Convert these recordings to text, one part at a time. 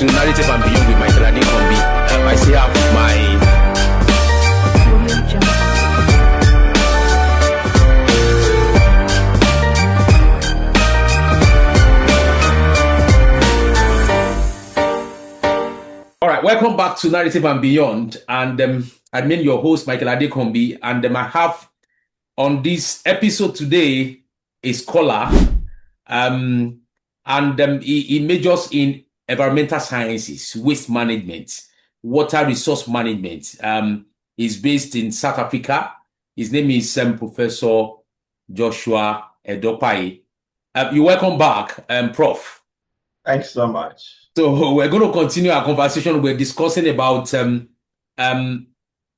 to Narrative and Beyond with Michael Adekombi. I still have my... All right, welcome back to Narrative and Beyond. And I'm your host, Michael Adekombi. And I have on this episode today a scholar. He majors in environmental sciences, waste management, water resource management. He's based in South Africa. His name is Professor Joshua EDOKPAYI. You're welcome back, Prof. Thanks so much. So we're going to continue our conversation. We're discussing about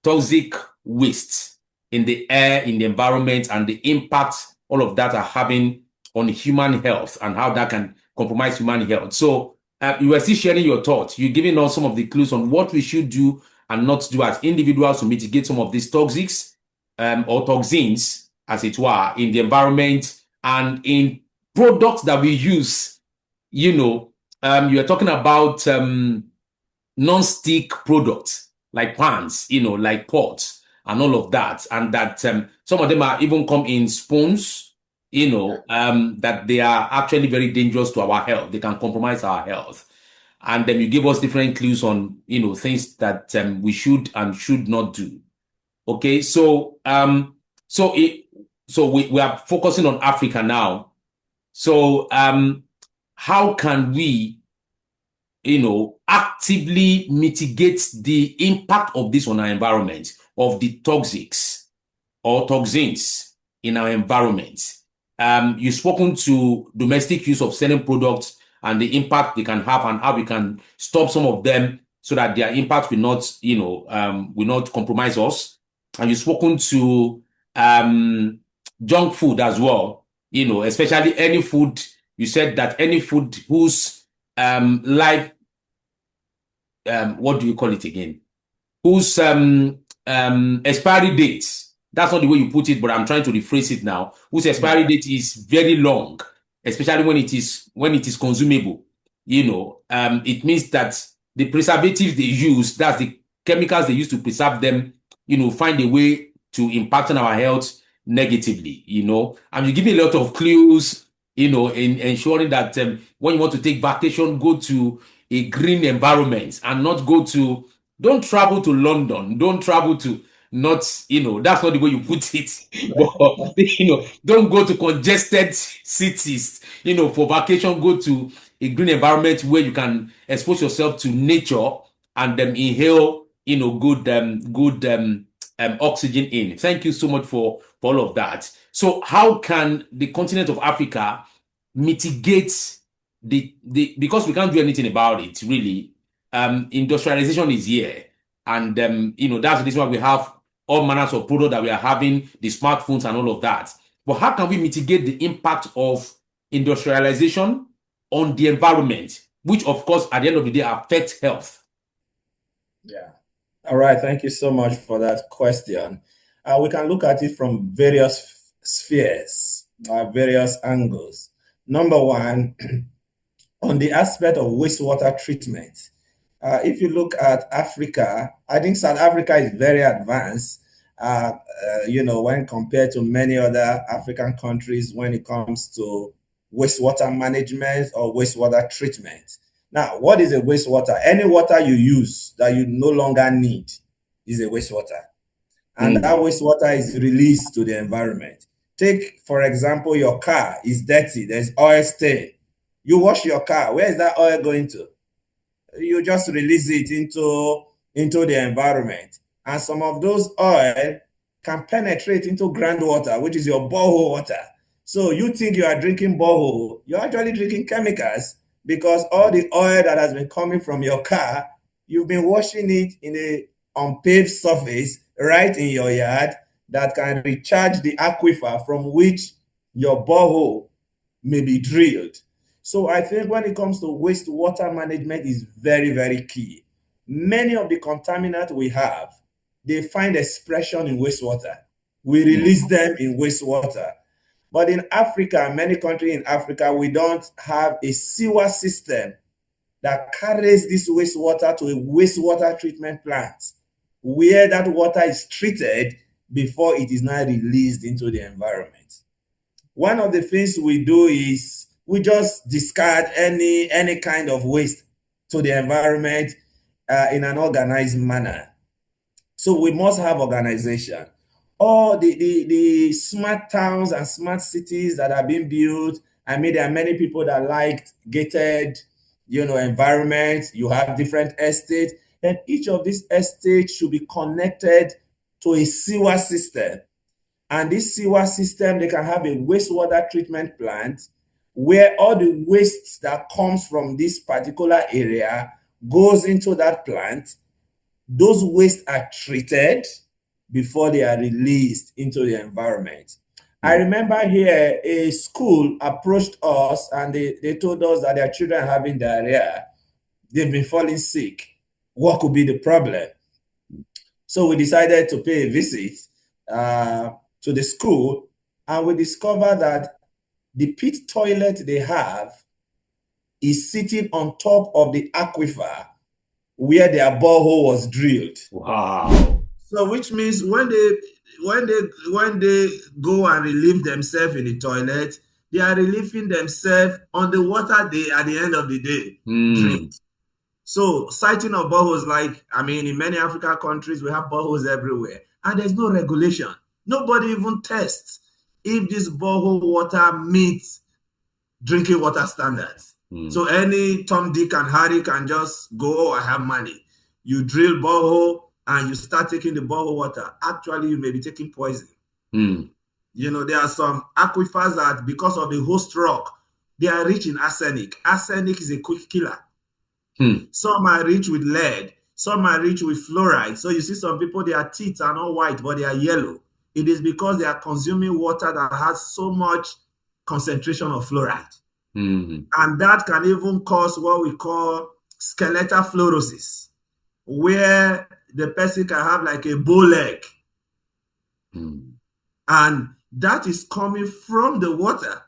toxic waste in the air, in the environment, and the impact all of that are having on human health and how that can compromise human health. So you were still sharing your thoughts. You're giving us some of the clues on what we should do and not do as individuals to mitigate some of these toxics or toxins, as it were, in the environment and in products that we use. You are talking about non-stick products like pans, like pots and all of that. And that some of them are even come in spoons, that they are actually very dangerous to our health. They can compromise our health. And then you give us different clues on, things that we should and should not do. Okay, so we are focusing on Africa now. So how can we, actively mitigate the impact of this on our environment, of the toxics or toxins in our environment? You've spoken to domestic use of certain products and the impact they can have and how we can stop some of them so that their impact will not, will not compromise us. And you've spoken to junk food as well, especially any food. You said that any food whose life, what do you call it again? Whose expiry date, that's not the way you put it, but I'm trying to rephrase it now, whose expiry date is very long, especially when it is consumable. It means that the preservatives they use, that's the chemicals they use to preserve them, find a way to impact on our health negatively, and you give me a lot of clues, in ensuring that when you want to take vacation, go to a green environment and not don't travel to London, don't travel to that's not the way you put it. But, don't go to congested cities, for vacation, go to a green environment where you can expose yourself to nature and inhale, good oxygen in. Thank you so much for all of that. So how can the continent of Africa mitigate because we can't do anything about it, really. Industrialization is here. And, that's the reason why we have all manners of products that we are having, the smartphones and all of that. But how can we mitigate the impact of industrialization on the environment, which, of course, at the end of the day, affects health? Yeah. All right. Thank you so much for that question. We can look at it from various spheres, various angles. Number one, on the aspect of wastewater treatment. If you look at Africa, I think South Africa is very advanced, when compared to many other African countries when it comes to wastewater management or wastewater treatment. Now, what is a wastewater? Any water you use that you no longer need is a wastewater. And that wastewater is released to the environment. Take, for example, your car is dirty. There's oil stain. You wash your car. Where is that oil going to? You just release it into the environment. And some of those oil can penetrate into groundwater, which is your borehole water. So you think you are drinking borehole. You're actually drinking chemicals because all the oil that has been coming from your car, you've been washing it in a unpaved surface right in your yard that can recharge the aquifer from which your borehole may be drilled. So I think when it comes to wastewater management is very, very key. Many of the contaminants we have, they find expression in wastewater. We release them in wastewater. But in Africa, many countries in Africa, we don't have a sewer system that carries this wastewater to a wastewater treatment plant, where that water is treated before it is now released into the environment. One of the things we do is we just discard any kind of waste to the environment in an organized manner. So we must have organization. All the smart towns and smart cities that are being built, I mean, there are many people that like gated, environments. You have different estates, and each of these estates should be connected to a sewer system. And this sewer system, they can have a wastewater treatment plant where all the waste that comes from this particular area goes into that plant. Those wastes are treated before they are released into the environment. I remember here a school approached us and they told us that their children are having diarrhea. They've been falling sick. What could be the problem? So we decided to pay a visit to the school, and we discovered that the pit toilet they have is sitting on top of the aquifer where their borehole was drilled. Wow. So which means when they go and relieve themselves in the toilet, they are relieving themselves on the water they at the end of the day drink. So siting of boreholes, in many African countries, we have boreholes everywhere, and there's no regulation. Nobody even tests if this borehole water meets drinking water standards. So any Tom, Dick, and Harry can just go, I have money. You drill borehole and you start taking the borehole water. Actually, you may be taking poison. There are some aquifers that, because of the host rock, they are rich in arsenic. Arsenic is a quick killer. Some are rich with lead. Some are rich with fluoride. So you see some people, their teeth are not white, but they are yellow. It is because they are consuming water that has so much concentration of fluoride. And that can even cause what we call skeletal fluorosis, where the person can have like a bow leg. And that is coming from the water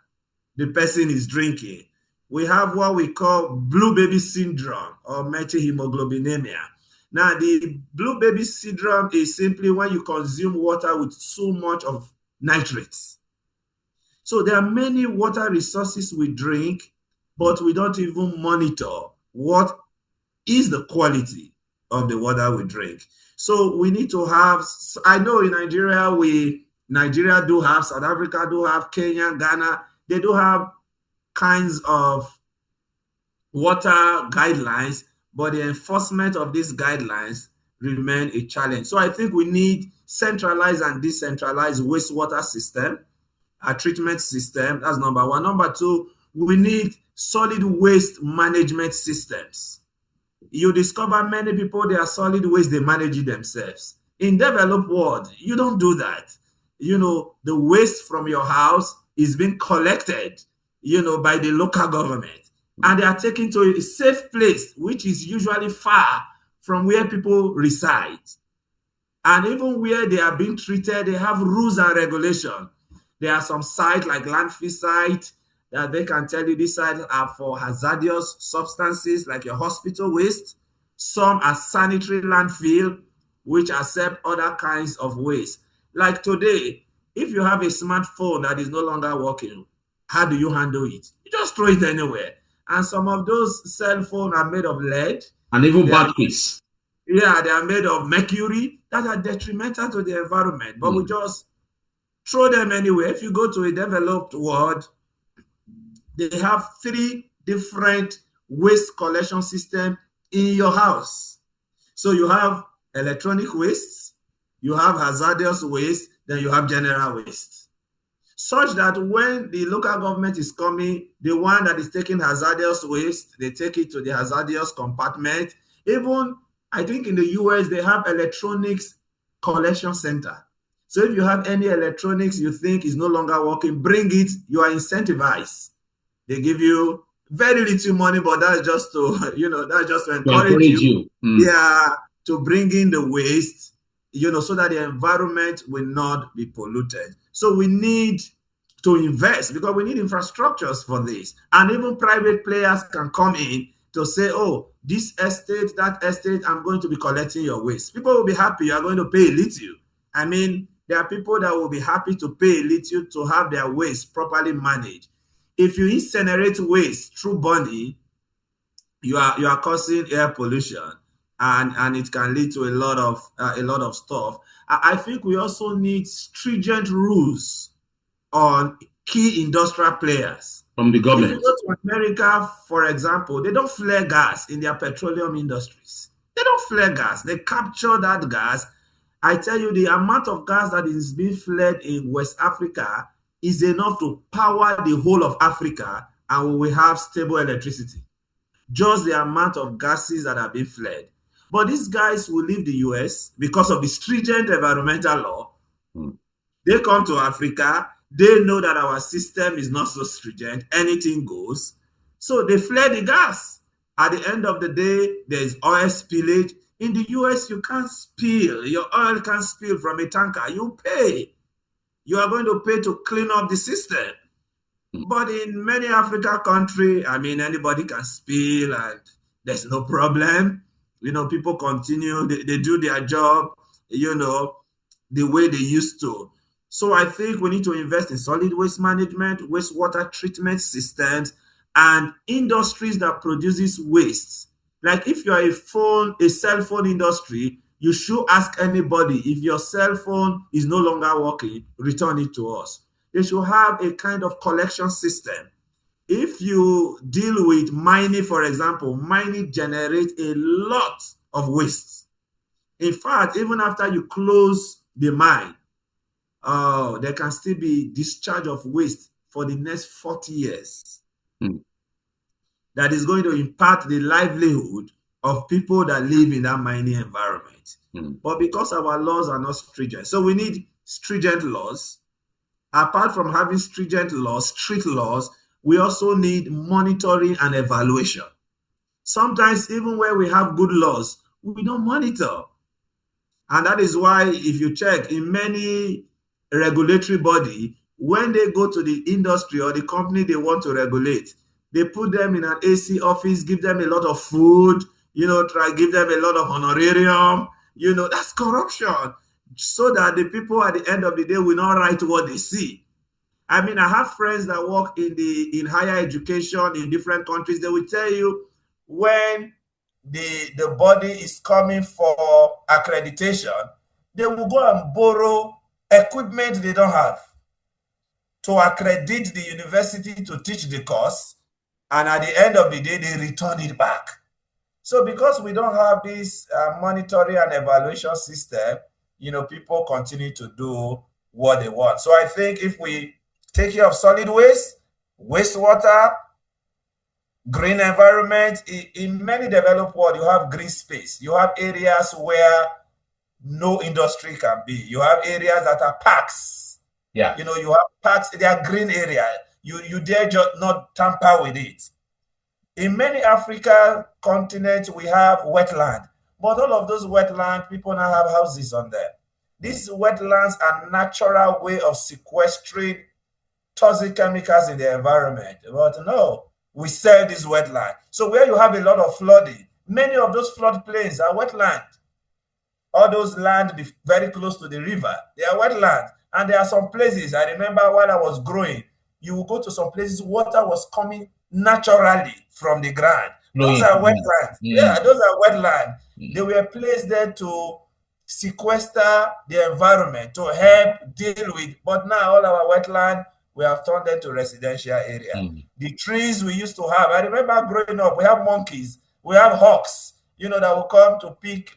the person is drinking. We have what we call blue baby syndrome or methylhemoglobinemia. Now, the blue baby syndrome is simply when you consume water with so much of nitrates. So there are many water resources we drink, but we don't even monitor what is the quality of the water we drink. So we need to have, I know in Nigeria do have, South Africa do have, Kenya, Ghana, they do have kinds of water guidelines, but the enforcement of these guidelines remain a challenge. So I think we need centralized and decentralized wastewater system, a treatment system. That's number one. Number two, we need solid waste management systems. You discover many people, they are solid waste, they manage it themselves. In developed world, you don't do that. The waste from your house is being collected, by the local government. And they are taken to a safe place, which is usually far from where people reside. And even where they are being treated, they have rules and regulations. There are some sites like landfill sites that they can tell you these sites are for hazardous substances like your hospital waste. Some are sanitary landfill, which accept other kinds of waste. Like today, if you have a smartphone that is no longer working, how do you handle it? You just throw it anywhere. And some of those cell phones are made of lead. And even batteries. Yeah, they are made of mercury that are detrimental to the environment. But we just throw them anywhere. If you go to a developed world, they have 3 different waste collection systems in your house. So you have electronic waste, you have hazardous waste, then you have general waste. Such that when the local government is coming, the one that is taking hazardous waste, they take it to the hazardous compartment. Even, I think in the US, they have electronics collection center. So if you have any electronics you think is no longer working, bring it, you are incentivized. They give you very little money, but that's just to, that's just to encourage you. Yeah, to bring in the waste, so that the environment will not be polluted. So we need to invest because we need infrastructures for this. And even private players can come in to say, oh, this estate, that estate, I'm going to be collecting your waste. People will be happy. You are going to pay a little. I mean, there are people that will be happy to pay a little to have their waste properly managed. If you incinerate waste through burning, you are causing air pollution, and it can lead to a lot of stuff. I think we also need stringent rules on key industrial players. From the government. If you go to America, for example, they don't flare gas in their petroleum industries. They don't flare gas. They capture that gas. I tell you, the amount of gas that is being flared in West Africa is enough to power the whole of Africa, and we will have stable electricity. Just the amount of gases that are being flared. But these guys will leave the US because of the stringent environmental law. They come to Africa. They know that our system is not so stringent. Anything goes. So they flare the gas. At the end of the day, there's oil spillage. In the US, you can't spill. Your oil can't spill from a tanker. You pay. You are going to pay to clean up the system. But in many African countries, I mean, anybody can spill and there's no problem. You know, people continue, they do their job, you know, the way they used to. So I think we need to invest in solid waste management, wastewater treatment systems, and industries that produces waste. Like if you are a cell phone industry, you should ask anybody, if your cell phone is no longer working, return it to us. They should have a kind of collection system. If you deal with mining, for example, mining generates a lot of waste. In fact, even after you close the mine, there can still be discharge of waste for the next 40 years. That is going to impact the livelihood of people that live in that mining environment. But because our laws are not stringent, so we need stringent laws. Apart from having stringent laws, strict laws, we also need monitoring and evaluation. Sometimes even where we have good laws, we don't monitor. And that is why if you check in many regulatory body, when they go to the industry or the company they want to regulate, they put them in an AC office, give them a lot of food, you know, give them a lot of honorarium, you know, that's corruption. So that the people at the end of the day will not write what they see. I mean, I have friends that work in higher education in different countries. They will tell you when the body is coming for accreditation, they will go and borrow equipment they don't have to accredit the university to teach the course, and at the end of the day, they return it back. So because we don't have this monitoring and evaluation system, you know, people continue to do what they want. So I think if we take care of solid waste, wastewater, green environment, in many developed world, you have green space. You have areas where no industry can be. You have areas that are parks. Yeah. You know, you have parks, they are green area. You dare just not tamper with it. In many African continents, we have wetland. But all of those wetlands, people now have houses on them. These wetlands are natural way of sequestering toxic chemicals in the environment. But no, we sell this wetland. So where you have a lot of flooding, many of those floodplains are wetland. All those land very close to the river, they are wetland. And there are some places, I remember while I was growing, you will go to some places, water was coming naturally from the ground. Those are wetlands. Yeah, those are wetlands. They were placed there to sequester the environment, to help deal with. But now all our wetland, we have turned them to residential area. The trees we used to have, I remember growing up, we have monkeys, we have hawks, you know, that will come to pick,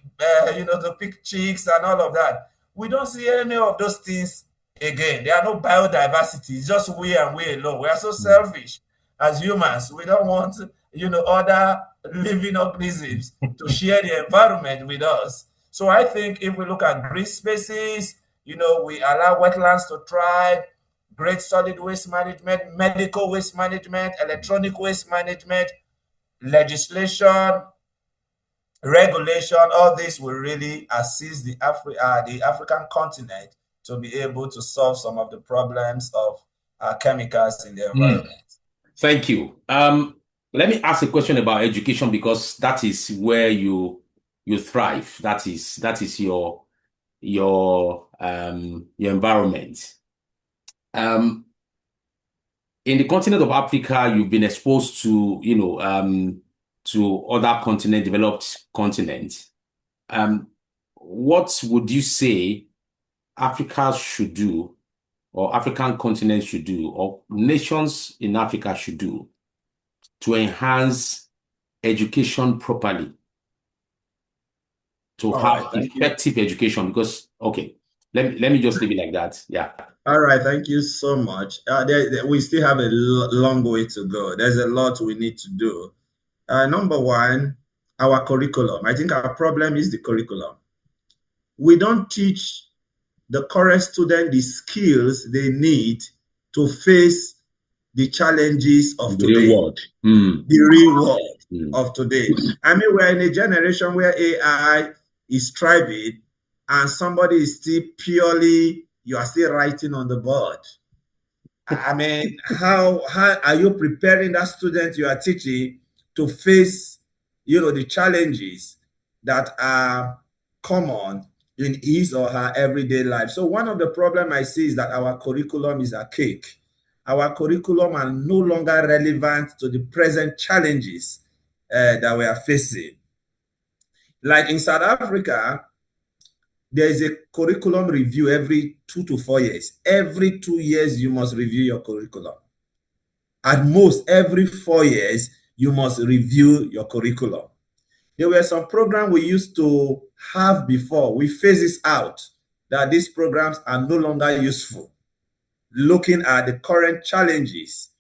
you know, to pick chicks and all of that. We don't see any of those things again. There are no biodiversity. It's just we and we alone. We are so selfish as humans. We don't want, you know, other living organisms to share the environment with us. So I think if we look at green spaces, you know, we allow wetlands to thrive, great solid waste management, medical waste management, electronic waste management, legislation, regulation, all this will really assist the African continent to be able to solve some of the problems of chemicals in the environment. Thank you. Let me ask a question about education because that is where you thrive. That is your environment. Um, in the continent of Africa, you've been exposed to, to other continent, developed continents. What would you say Africa should do, or African continent should do, or nations in Africa should do to enhance education properly, to All have right, thank you. effective education? Because, okay, let me just leave it like that. Yeah. All right, thank you so much. We still have a long way to go. There's a lot we need to do. Number one, our curriculum. I think our problem is the curriculum. We don't teach the current student the skills they need to face the challenges of The real today, world. Mm. the real world Mm. of today. I mean, we're in a generation where AI is thriving and somebody is still purely, you are still writing on the board. I mean, how are you preparing that student you are teaching to face, the challenges that are common in his or her everyday life? So one of the problem I see is that our curriculum is archaic. Our curriculum are no longer relevant to the present challenges that we are facing. Like in South Africa, there is a curriculum review every 2 to 4 years. Every 2 years, you must review your curriculum. At most, every 4 years, you must review your curriculum. There were some programs we used to have before. We phase this out, that these programs are no longer useful, looking at the current challenges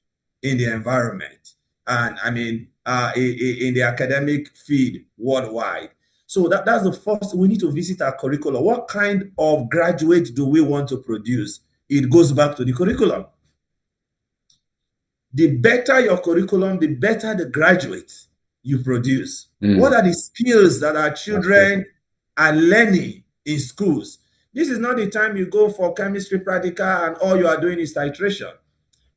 in the environment and in the academic field worldwide. So that's the first. We need to visit our curriculum. What kind of graduate do we want to produce? It goes back to the curriculum. The better your curriculum, the better the graduate you produce. What are the skills that our children are learning in schools? This is not the time you go for chemistry practical and all you are doing is titration.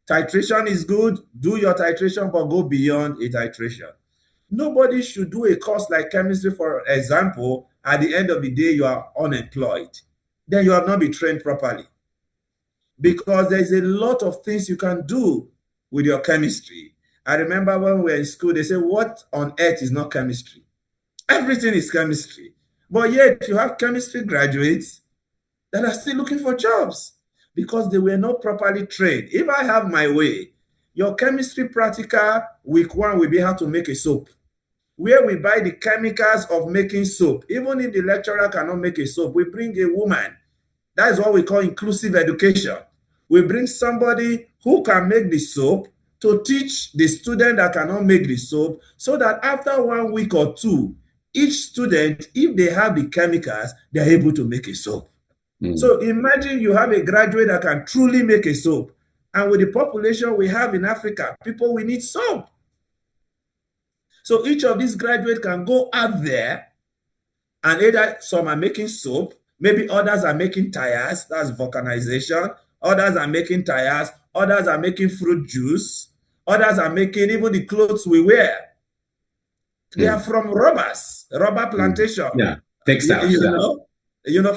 Titration is good, do your titration, but go beyond a titration. Nobody should do a course like chemistry, for example, at the end of the day, you are unemployed. Then you have not been trained properly. Because there's a lot of things you can do with your chemistry. I remember when we were in school, they say, what on earth is not chemistry? Everything is chemistry. But yet you have chemistry graduates that are still looking for jobs because they were not properly trained. If I have my way, your chemistry practical week 1 will be how to make a soap, where we buy the chemicals of making soap. Even if the lecturer cannot make a soap, we bring a woman. That is what we call inclusive education. We bring somebody who can make the soap to teach the student that cannot make the soap, so that after 1 week or 2, each student, if they have the chemicals, they're able to make a soap. So imagine you have a graduate that can truly make a soap. And with the population we have in Africa, people will need soap. So each of these graduates can go out there and either some are making soap, maybe others are making tires, that's vulcanization, others are making tires, others are making fruit juice, others are making even the clothes we wear. They are from rubber plantation. Yeah, textiles.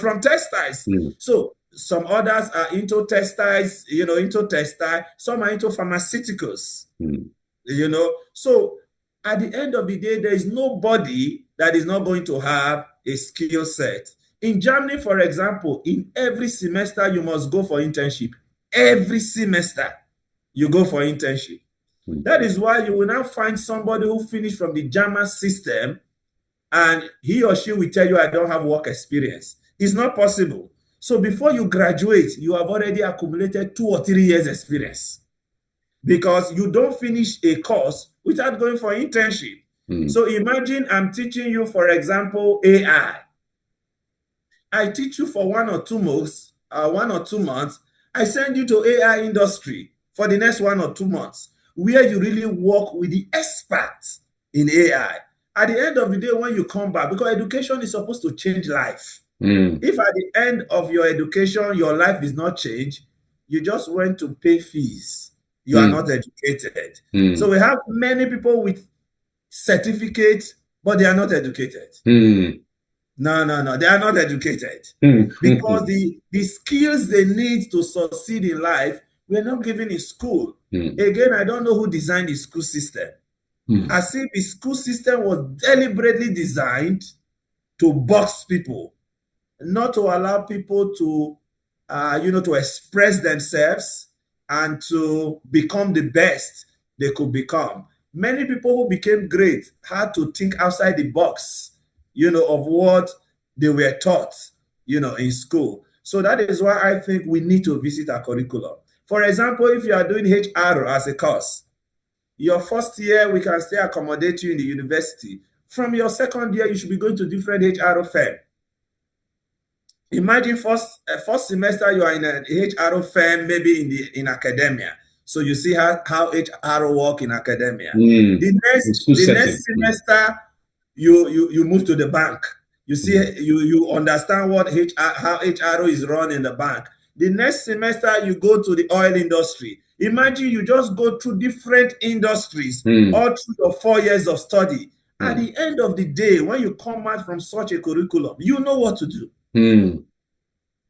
From textiles. So some others are into textiles, some are into pharmaceuticals. So at the end of the day, there is nobody that is not going to have a skill set. In Germany, for example, in every semester, you must go for internship. Every semester, you go for internship. That is why you will now find somebody who finished from the German system and he or she will tell you, I don't have work experience. It's not possible. So before you graduate, you have already accumulated 2 or 3 years experience, because you don't finish a course without going for internship. So imagine I'm teaching you, for example, AI. I teach you for 1 or 2 months, I send you to AI industry for the next 1 or 2 months, where you really work with the experts in AI. At the end of the day, when you come back, because education is supposed to change life. If at the end of your education, your life is not changed, you just went to pay fees. You are not educated. So we have many people with certificates, but they are not educated. No, they are not educated. Because the skills they need to succeed in life, we're not given in school. Again, I don't know who designed the school system. As if the school system was deliberately designed to box people, not to allow people to, to express themselves and to become the best they could become. Many people who became great had to think outside the box, of what they were taught, in school. So that is why I think we need to visit our curriculum. For example, if you are doing HR as a course, your first year, we can still accommodate you in the university. From your second year, you should be going to different HR firm. Imagine first semester you are in an HR firm, maybe in academia. So you see how HR work in academia. The next semester you move to the bank. You see you understand how HR is run in the bank. The next semester you go to the oil industry. Imagine you just go through different industries all through your 4 years of study. At the end of the day, when you come out from such a curriculum, you know what to do.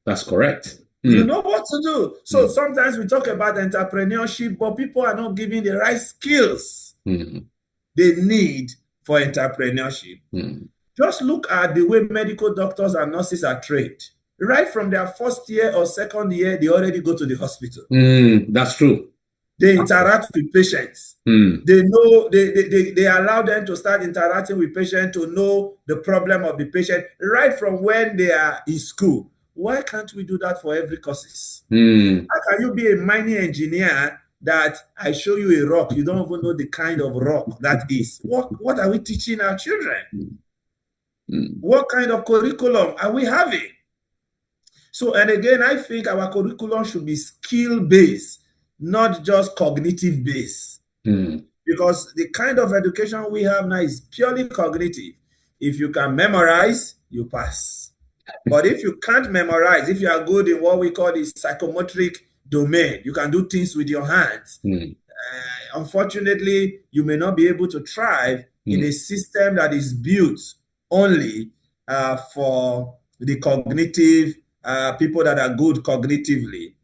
That's correct. You know what to do. So sometimes we talk about entrepreneurship, but people are not given the right skills they need for entrepreneurship. Just look at the way medical doctors and nurses are trained. Right from their first year or second year, they already go to the hospital. That's true. They interact with patients. They know they allow them to start interacting with patients to know the problem of the patient right from when they are in school. Why can't we do that for every courses? How can you be a mining engineer that I show you a rock, you don't even know the kind of rock that is? What are we teaching our children? What kind of curriculum are we having? So, and again, I think our curriculum should be skill-based, not just cognitive-based. Because the kind of education we have now is purely cognitive. If you can memorize, you pass. But if you can't memorize, if you are good in what we call the psychomotoric domain, you can do things with your hands. Unfortunately, you may not be able to thrive in a system that is built only for the cognitive people that are good cognitively.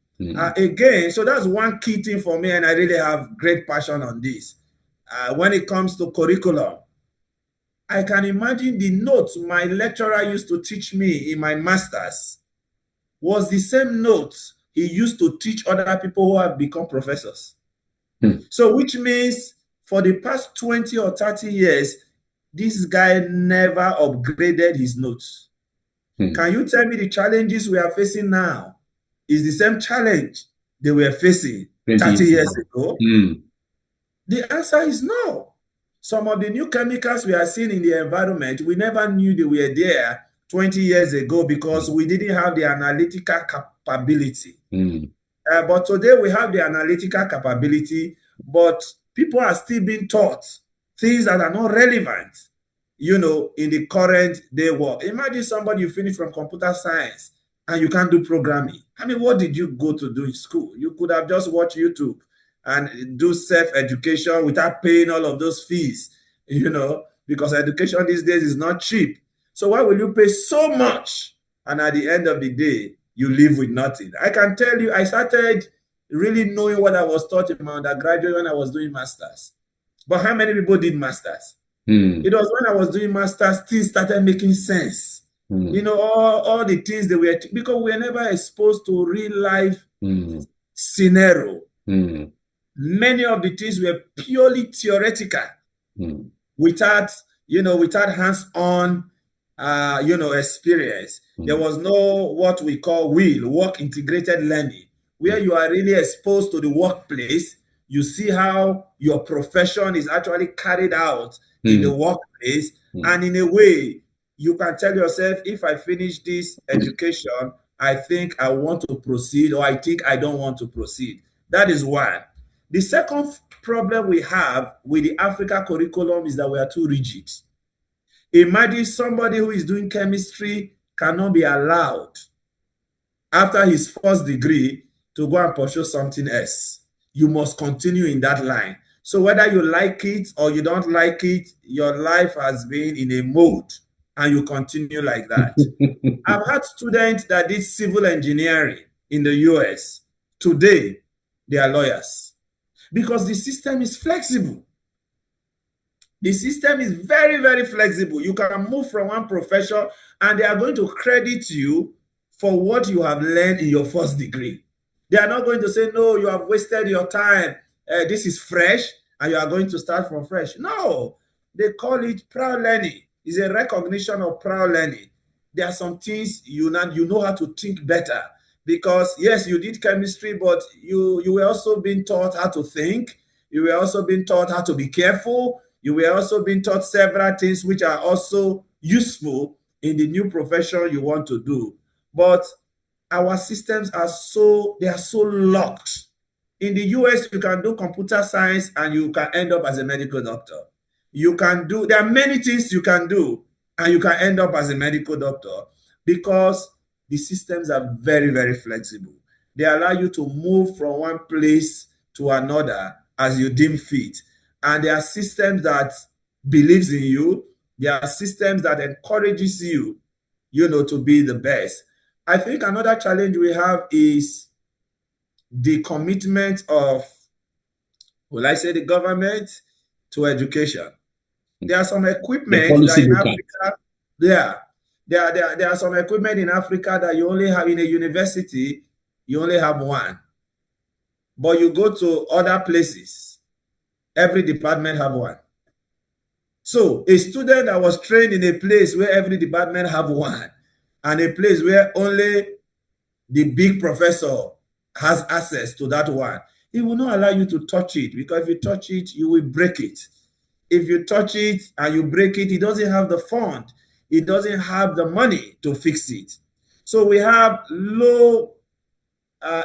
Again, so that's one key thing for me, and I really have great passion on this. When it comes to curriculum, I can imagine the notes my lecturer used to teach me in my master's was the same notes he used to teach other people who have become professors. So which means for the past 20 or 30 years, this guy never upgraded his notes. Can you tell me the challenges we are facing now is the same challenge they were facing 30 years ago? The answer is no. Some of the new chemicals we are seeing in the environment, we never knew they were there 20 years ago because we didn't have the analytical capability. But today we have the analytical capability, but people are still being taught things that are not relevant, in the current day work. Imagine somebody you finish from computer science and you can't do programming. I mean, what did you go to do in school? You could have just watched YouTube and do self-education without paying all of those fees, because education these days is not cheap. So why will you pay so much? And at the end of the day, you live with nothing. I can tell you, I started really knowing what I was taught in my undergraduate when I was doing masters. But how many people did masters? It was when I was doing masters, things started making sense. All the things that because we were never exposed to real life scenario. Many of the things were purely theoretical, without hands-on, experience. There was no what we call work integrated learning, where you are really exposed to the workplace. You see how your profession is actually carried out in the workplace, and in a way, you can tell yourself, if I finish this education, I think I want to proceed, or I think I don't want to proceed. That is one. The second problem we have with the Africa curriculum is that we are too rigid. Imagine somebody who is doing chemistry cannot be allowed, after his first degree, to go and pursue something else. you must continue in that line. So whether you like it or you don't like it, your life has been in a mode and you continue like that. I've had students that did civil engineering in the US. Today, they are lawyers because the system is flexible. The system is very, very flexible. You can move from one profession and they are going to credit you for what you have learned in your first degree. They are not going to say, no, you have wasted your time. This is fresh and you are going to start from fresh. No, they call it prior learning. It's a recognition of prior learning. There are some things you know how to think better because, yes, you did chemistry, but you were also being taught how to think. You were also being taught how to be careful. You were also being taught several things which are also useful in the new profession you want to do. But our systems are so locked. In the US, you can do computer science and you can end up as a medical doctor. There are many things you can do and you can end up as a medical doctor because the systems are very, very flexible. They allow you to move from one place to another as you deem fit. And there are systems that believes in you. There are systems that encourages you, to be the best. I think another challenge we have is the commitment of, will I say, the government to education. There are some equipment that in Africa, there are some equipment in Africa that you only have in a university, you only have one. But you go to other places, every department have one. So a student that was trained in a place where every department have one, and a place where only the big professor has access to that one, he will not allow you to touch it, because if you touch it, you will break it. If you touch it and you break it, he doesn't have the fund. He doesn't have the money to fix it. So we have low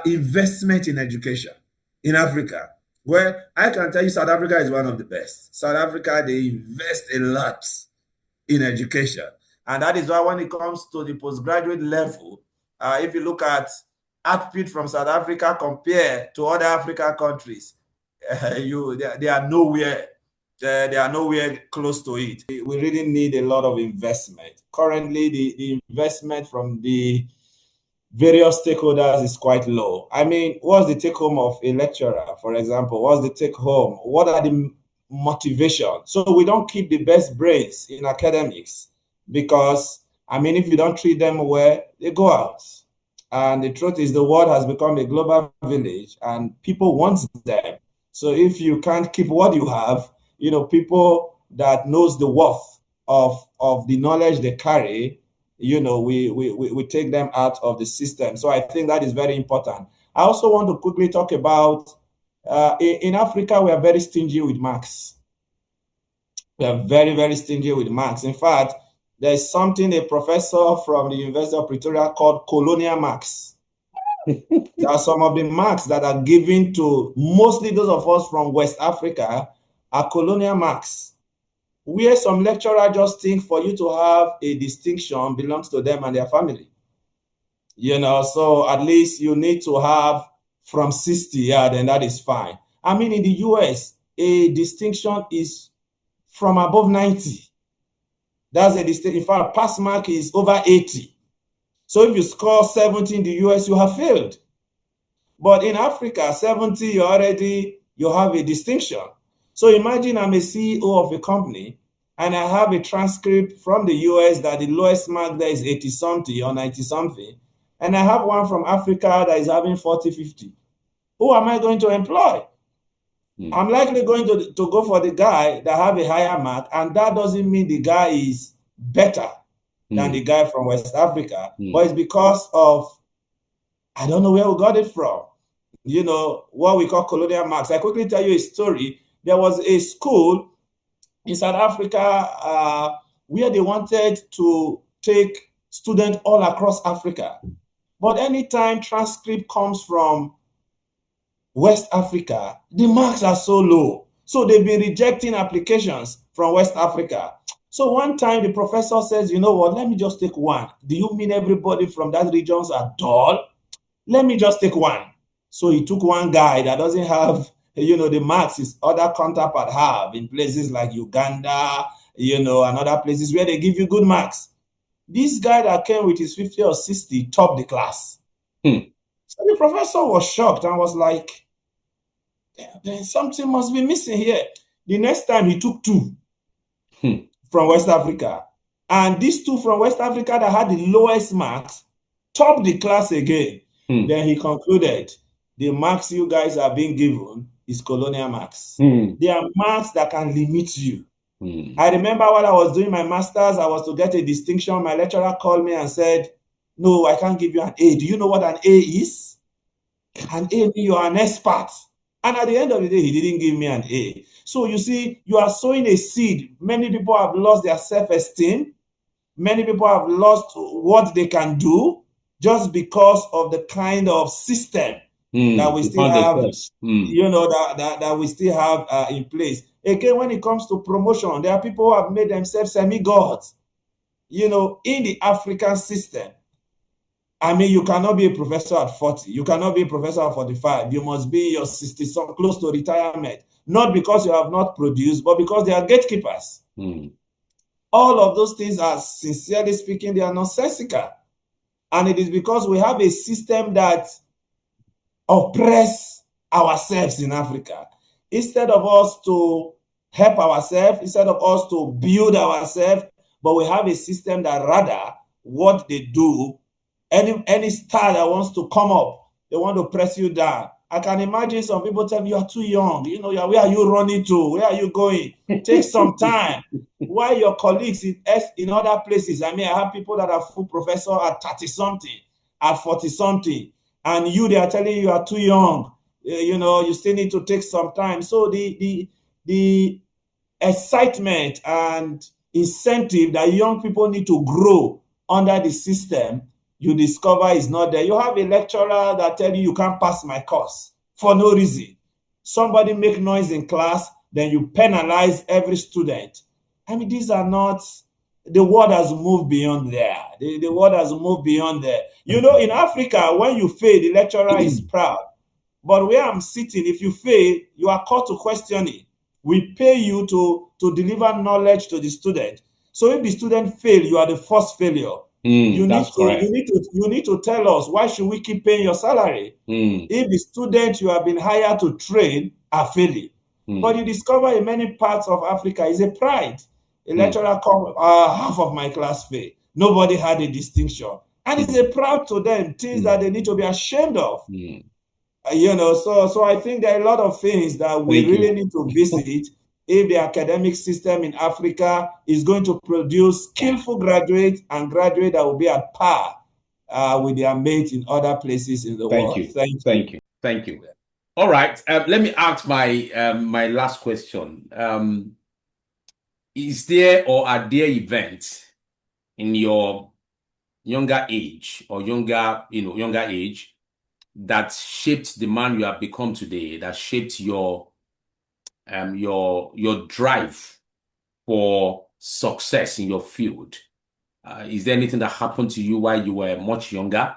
investment in education in Africa. Well, I can tell you South Africa is one of the best. South Africa, they invest a lot in education. And that is why when it comes to the postgraduate level, if you look at output from South Africa compared to other African countries, they are nowhere. They are nowhere close to it. We really need a lot of investment. Currently, the investment from the various stakeholders is quite low. I mean, what's the take home of a lecturer, for example? What's the take home? What are the motivation? So we don't keep the best brains in academics because, I mean, if you don't treat them well, they go out. And the truth is the world has become a global village and people want them. So if you can't keep what you have, people that knows the worth of the knowledge they carry, we take them out of the system. So I think that is very important. I also want to quickly talk about, in Africa, we are very stingy with marks. We are very, very stingy with marks. In fact, there's something a professor from the University of Pretoria called colonial marks. There are some of the marks that are given to mostly those of us from West Africa are colonial marks, where some lecturer just think for you to have a distinction belongs to them and their family. So at least you need to have from 60, yeah, then that is fine. I mean, in the US, a distinction is from above 90. That's a distinction. In fact, pass mark is over 80. So if you score 70 in the US, you have failed. But in Africa, 70, you have a distinction. So imagine I'm a CEO of a company and I have a transcript from the US that the lowest mark there is 80 something or 90 something. And I have one from Africa that is having 40, 50. Who am I going to employ? I'm likely going to go for the guy that have a higher mark, and that doesn't mean the guy is better than the guy from West Africa, but it's because of, I don't know where we got it from, what we call colonial marks. I quickly tell you a story. There was a school in South Africa where they wanted to take students all across Africa. But anytime transcript comes from West Africa, the marks are so low. So they've been rejecting applications from West Africa. So one time the professor says, you know what, let me just take one. Do you mean everybody from that regions are dull? Let me just take one. So he took one guy that doesn't have, the marks his other counterpart have in places like Uganda, and other places where they give you good marks. This guy that came with his 50 or 60 topped the class. So the professor was shocked and was like, there's something must be missing here. The next time he took two from West Africa. And these two from West Africa that had the lowest marks topped the class again. Then he concluded, the marks you guys are being given is colonial marks. They are marks that can limit you. I remember when I was doing my master's, I was to get a distinction. My lecturer called me and said, no, I can't give you an A. Do you know what an A is? An A means you are an expert. And at the end of the day, he didn't give me an A. So you see, you are sowing a seed. Many people have lost their self-esteem. Many people have lost what they can do just because of the kind of system that we still have, that we still have in place. Again, when it comes to promotion, there are people who have made themselves semi-gods. In the African system, I mean, you cannot be a professor at 40. You cannot be a professor at 45. You must be your 60, some close to retirement. Not because you have not produced, but because they are gatekeepers. All of those things are, sincerely speaking, they are nonsensical. And it is because we have a system that oppress ourselves in Africa. Instead of us to help ourselves, instead of us to build ourselves, but we have a system that rather what they do, any star that wants to come up, they want to press you down. I can imagine some people tell me, you are too young. Where are you running to? Where are you going? Take some time. Why your colleagues in other places? I mean, I have people that are full professor at 30-something, at 40-something, and they are telling you are too young. You still need to take some time. So the excitement and incentive that young people need to grow under the system, you discover is not there. You have a lecturer that tell you can't pass my course for no reason. Somebody make noise in class, then you penalize every student. I mean, these are not, the world has moved beyond there. The world has moved beyond there. In Africa, when you fail, the lecturer is proud. But where I'm sitting, if you fail, you are called to question it. We pay you to deliver knowledge to the student. So if the student fail, you are the first failure. You need to tell us, why should we keep paying your salary? If the student you have been hired to train are failing. But you discover in many parts of Africa is a pride. A lecturer come, half of my class fail. Nobody had a distinction. And it's a proud to them, things that they need to be ashamed of. So I think there are a lot of things that we really need to visit if the academic system in Africa is going to produce skillful graduates and graduates that will be at par with their mates in other places in the world. Thank you. All right. Let me ask my last question. Is there or are there events in your younger age or younger age that shaped the man you have become today, that shaped your drive for success in your field? Is there anything that happened to you while you were much younger?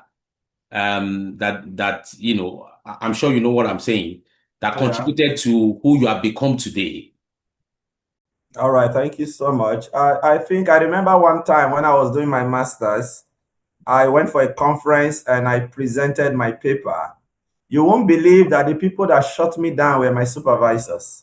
That I'm sure you know what I'm saying, that contributed to who you have become today. All right, thank you so much. I think I remember one time when I was doing my master's, I went for a conference and I presented my paper. You won't believe that the people that shut me down were my supervisors.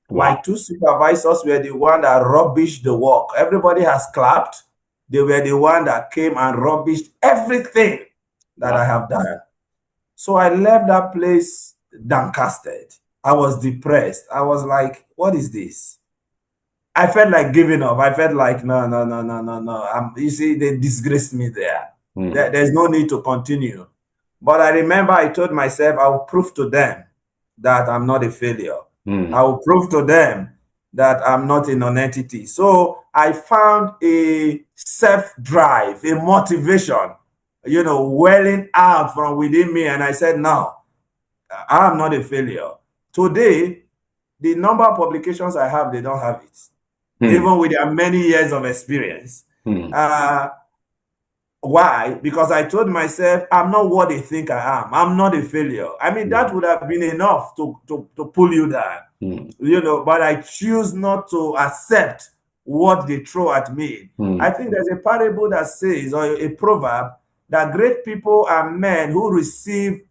Wow. My two supervisors were the one that rubbished the work. Everybody has clapped. They were the one that came and rubbished everything that I have done. So I left that place downcasted. I was depressed. I was like, what is this? I felt like giving up. I felt like, no. You see, they disgraced me there. There's no need to continue. But I remember I told myself, I will prove to them that I'm not a failure. I will prove to them that I'm not a non-entity. So I found a self-drive, a motivation, welling out from within me. And I said, no, I'm not a failure. Today, the number of publications I have, they don't have it. Even with their many years of experience. Why? Because I told myself, I'm not what they think I am. I'm not a failure. I mean, that would have been enough to pull you down, you know, but I choose not to accept what they throw at me. I think there's a parable that says, or a proverb, that great people are men who receive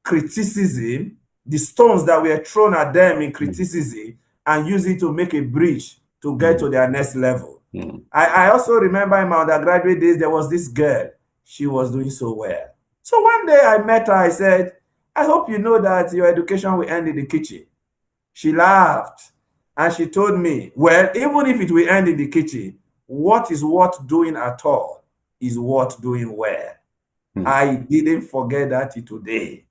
criticism, the stones that were thrown at them in criticism, and use it to make a bridge to get to their next level. I also remember in my undergraduate days, there was this girl. She was doing so well. So one day I met her, I said, I hope you know that your education will end in the kitchen. She laughed and she told me, well, even if it will end in the kitchen, what is worth doing at all is worth doing well. I didn't forget that till today.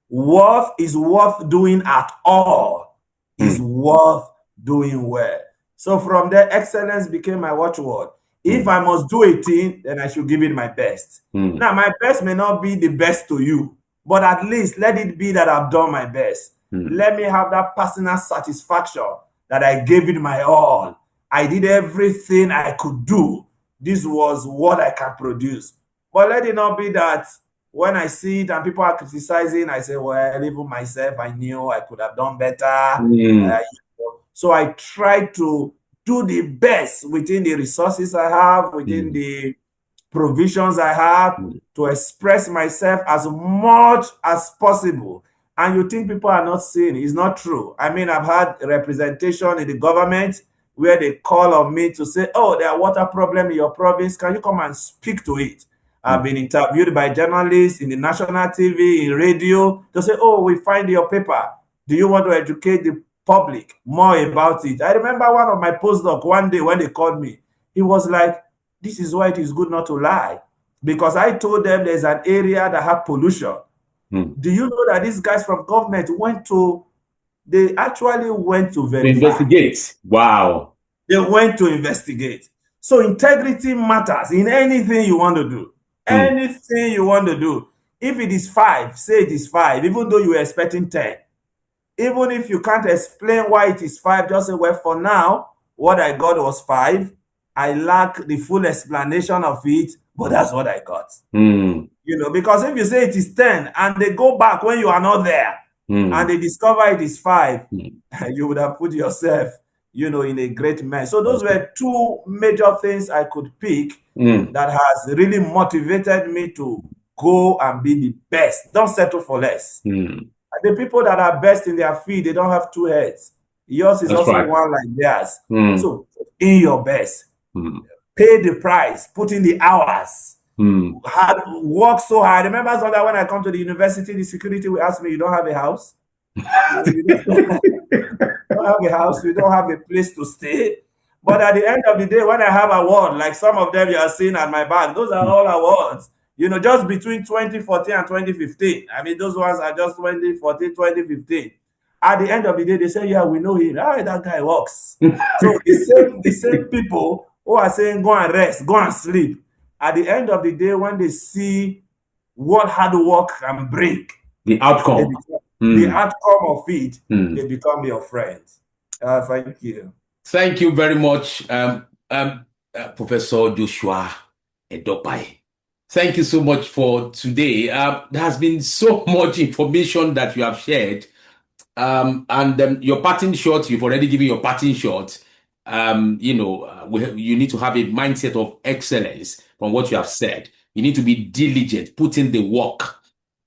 What is worth doing at all is worth doing well. So from there, excellence became my watchword. If I must do a thing, then I should give it my best. Now, my best may not be the best to you, but at least let it be that I've done my best. Let me have that personal satisfaction that I gave it my all. I did everything I could do. This was what I can produce. But let it not be that when I see it and people are criticizing, I say, well, even myself, I knew I could have done better. So I try to do the best within the resources I have, within the provisions I have, to express myself as much as possible. And you think people are not seeing it. It's not true. I mean, I've had representation in the government where they call on me to say, oh, there are water problems in your province. Can you come and speak to it? I've been interviewed by journalists in the national TV, in radio. They say, oh, we find your paper. Do you want to educate the public more about it? I remember one of my postdocs one day when they called me, he was like, this is why it is good not to lie. Because I told them there's an area that had pollution. Do you know that these guys from government they actually went to verify. Investigate. Wow. They went to investigate. So integrity matters in anything you want to do. Anything you want to do. If it is 5, say it is 5, even though you were expecting 10. Even if you can't explain why it is 5, just say, well, for now, what I got was 5. I lack the full explanation of it, but that's what I got. You know, because if you say it is 10 and they go back when you are not there and they discover it is 5, you would have put yourself, you know, in a great mess. So those were 2 major things I could pick that has really motivated me to go and be the best. Don't settle for less. The people that are best in their field, they don't have 2 heads. Yours is also one like theirs. So in your best, pay the price, put in the hours, work so hard. I remember that when I come to the university, the security will ask me, you don't have a house? You don't have a house, you don't have a place to stay. But at the end of the day, when I have awards, like some of them you are seeing at my back, those are all awards. You know, just between 2014 and 2015. I mean, those ones are just 2014, 2015. At the end of the day, they say, yeah, we know him. Ah, that guy works. So the same people who are saying, go and rest, go and sleep. At the end of the day, when they see what hard work can bring, the outcome, the outcome of it, they become your friends. Thank you. Thank you very much, Professor Joshua EDOKPAYI. Thank you so much for today. There has been so much information that you have shared. And your parting shot, you've already given your parting shot. You know, you need to have a mindset of excellence from what you have said. You need to be diligent, put in the work.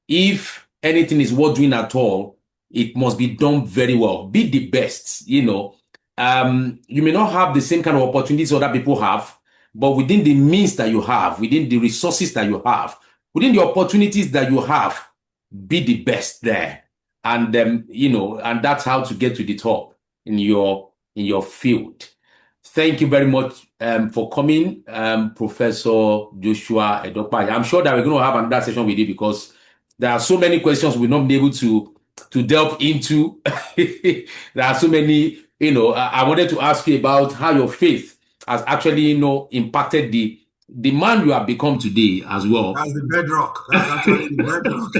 If anything is worth doing at all, it must be done very well. Be the best, you know. You may not have the same kind of opportunities other people have, but within the means that you have, within the resources that you have, within the opportunities that you have, be the best there. And you know, and that's how to get to the top in your field. Thank you very much for coming, Professor Joshua EDOKPAYI. I'm sure that we're going to have another session with you because there are so many questions we're not able to delve into. There are so many, you know, I wanted to ask you about how your faith has actually, you know, impacted the man you have become today as well. That's the bedrock. That's actually the bedrock.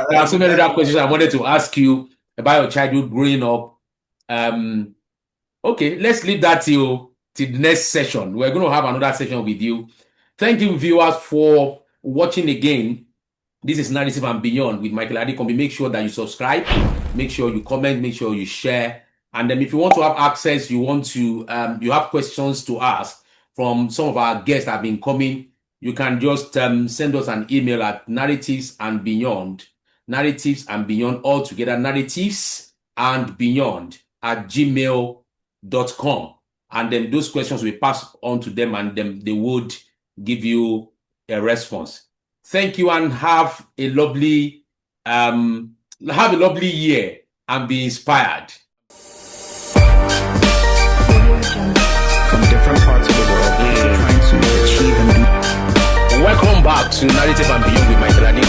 There are so many other questions I wanted to ask you about your childhood growing up. Okay, let's leave that till till the next session. We're going to have another session with you. Thank you, viewers, for watching again. This is Narrative and Beyond with Michael Adekombi. Make sure that you subscribe, make sure you comment, make sure you share. And then if you want to have access, you want to, you have questions to ask from some of our guests that have been coming, you can just send us an email at narratives and beyond all together, narratives and beyond at gmail.com. And then those questions will pass on to them, and then they would give you a response. Thank you, and have a lovely year and be inspired. From different parts of the world, trying to achieve and do. Welcome back to Narrative and Beyond with Michael Adekombi.